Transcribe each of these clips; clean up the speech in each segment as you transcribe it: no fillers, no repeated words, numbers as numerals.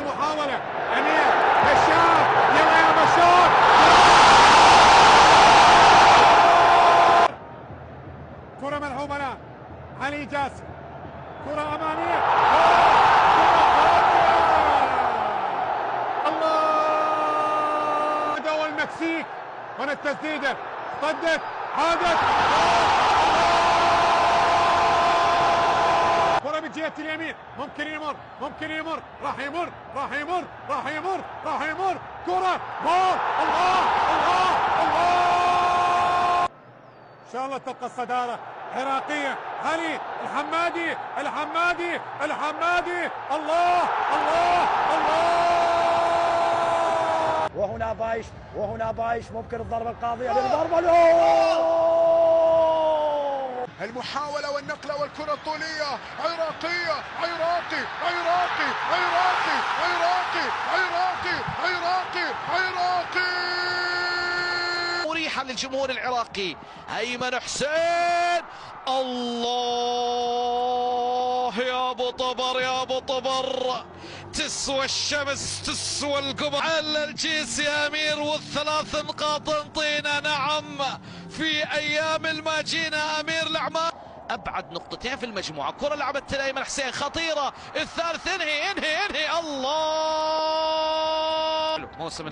المحاولة. أمير بشار، يلا يا بشار. كرة ملعوبة له علي جاسم، كرة أمامية، الله. دول المكسيك، هنا التسديدة صدت، عادت، كرة من جهة اليمين، ممكن يمر، ممكن يمر، راح يمر، راح يمر، راح يمر، راح يمر، كرة جول. الله الله الله. إن شاء الله تبقى الصدارة عراقية. علي الحمادي، الحمادي، الحمادي، الله الله الله. وهنا بايش، وهنا بايش، ممكن الضربة القاضية للضربة. المحاولة والنقلة والكرة الطولية، عراقية، عراقي، عراقي، عراقي، عراقي، عراقي، عراقي، عراقي، مريحة للجمهور العراقي. أيمن حسين، الله يا ابو طبر، يا ابو طبر، تسوى الشمس تسوى القمر على الجيس يا امير، والثلاث نقاط انطينا. نعم، في ايام الماجينا امير الاعمال. ابعد نقطتين في المجموعه، كره لعبت ايمن حسين خطيره، الثالث انهي انهي انهي. الله، موسم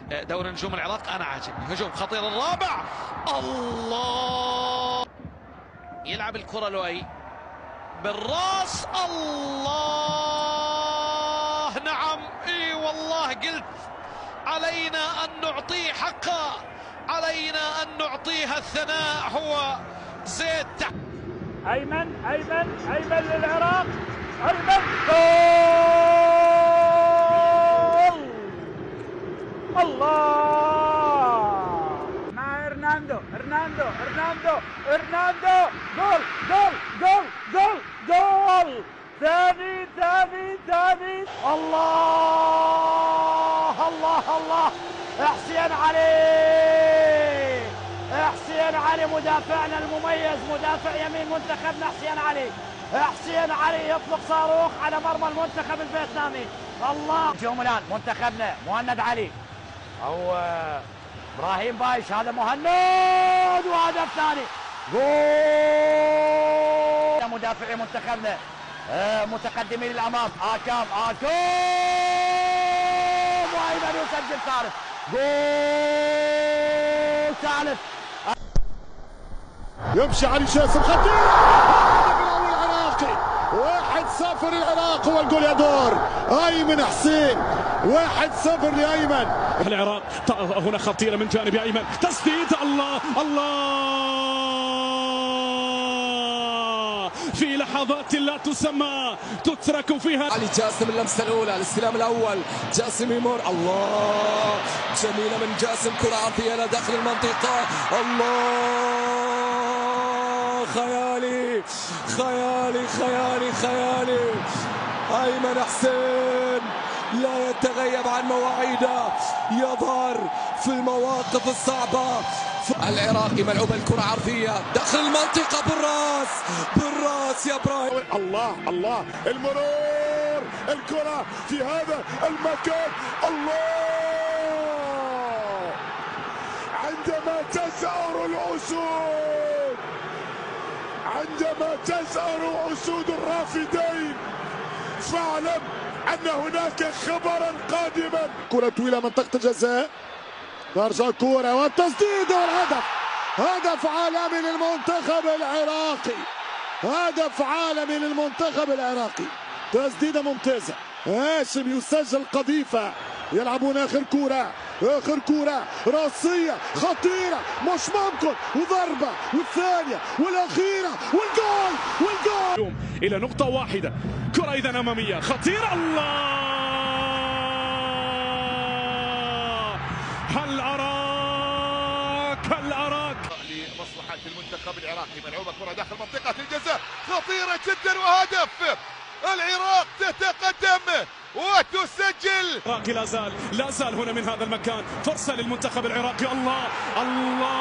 دوري نجوم العراق انا عاجبني. هجوم خطير الرابع، الله، يلعب الكره لؤي بالراس، الله. نعم اي والله، قلت علينا ان نعطيه حقه، علينا ان نعطيها الثناء. هو زيد أيمن أيمن أيمن للعراق، أيمن جول. الله، مع إرناندو إرناندو إرناندو إرناندو، جول جول جول جول جول، ثاني ثاني ثاني. الله الله الله، حسين علي، حسين علي مدافعنا المميز، مدافع يمين منتخبنا حسين علي. حسين علي يطلق صاروخ على مرمى المنتخب الفيتنامي. الله. اليوم الان منتخبنا مهند علي او ابراهيم بايش، هذا مهند، وهدف ثاني، جول. مدافعي منتخبنا متقدمين للامام، اكام وايمن يسجل ثالث، جول ثالث. يمشي علي جاسم خطير، العراقي 1-0 العراق، هو الجول يا دور ايمن حسين، 1-0 لايمن. العراق هنا خطيره من جانب ايمن، تسديد، الله الله، في لحظات لا تسمى تترك فيها. علي جاسم اللمسه الاولى، الاستلام الاول، جاسم يمر، الله، جميله من جاسم، كره عرضيه داخل المنطقه، الله، خيالي خيالي خيالي خيالي. أيمن حسين لا يتغيب عن مواعيده، يظهر في المواقف الصعبة. العراقي ملعوبة الكرة عرضية داخل المنطقة، بالراس بالراس يا ابراهيم. الله الله، المرور، الكرة في هذا المكان، الله، عندما تزهر الأسود، عندما تزهر أسود الرافدين، فاعلم أن هناك خبرا قادما. كرة طويلة منطقة الجزاء، ترجع كرة والتسديد والهدف، هدف عالمي للمنتخب العراقي، هدف عالمي للمنتخب العراقي، تسديدة ممتازة. هاشم يسجل قذيفة، يلعبون آخر كرة، آخر كرة راسية خطيرة، مش ممكن، وضربة والثانية والأخيرة والجول والجول. إلى نقطة واحدة، كرة إذا أمامية خطيرة، الله، هل أراك هل أراك. لمصلحة المنتخب العراقي، ملعوبة كرة داخل منطقة الجزاء خطيرة جدا، وهدف، العراق تتقدم وتسجل. العراقي لا زال هنا من هذا المكان، فرصة للمنتخب العراقي، الله الله،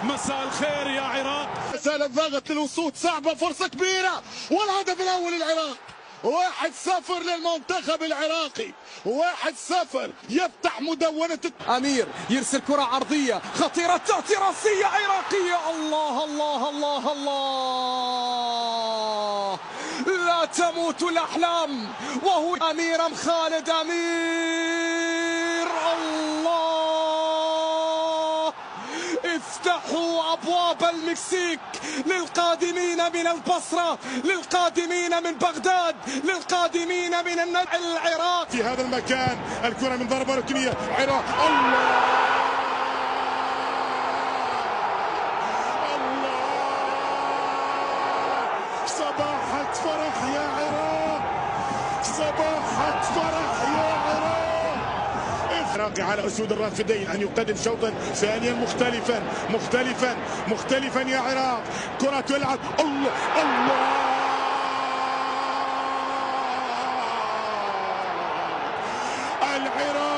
مساء الخير يا عراق. رسالة ضغط للوصول صعبة، فرصة كبيرة والهدف الأول للعراق. 1-0 للمنتخب العراقي، 1-0 يفتح مدونة. أمير يرسل كرة عرضية خطيرة تأتي رأسية عراقية. الله الله الله الله، لا تموت الأحلام. وهو أمير أم خالد أمير. الله، افتحوا أبواب المكسيك للقادمين من البصرة، للقادمين من بغداد، للقادمين من العراق. في هذا المكان الكرة من ضربة ركنية عراق. الله صباحة فرح يا عراق، صباحة فرح يا عراق. العراقي على أسود الرافدين أن يقدم شوطا ثانيا مختلفا يا عراق. كرة تلعب. الله الله، العراق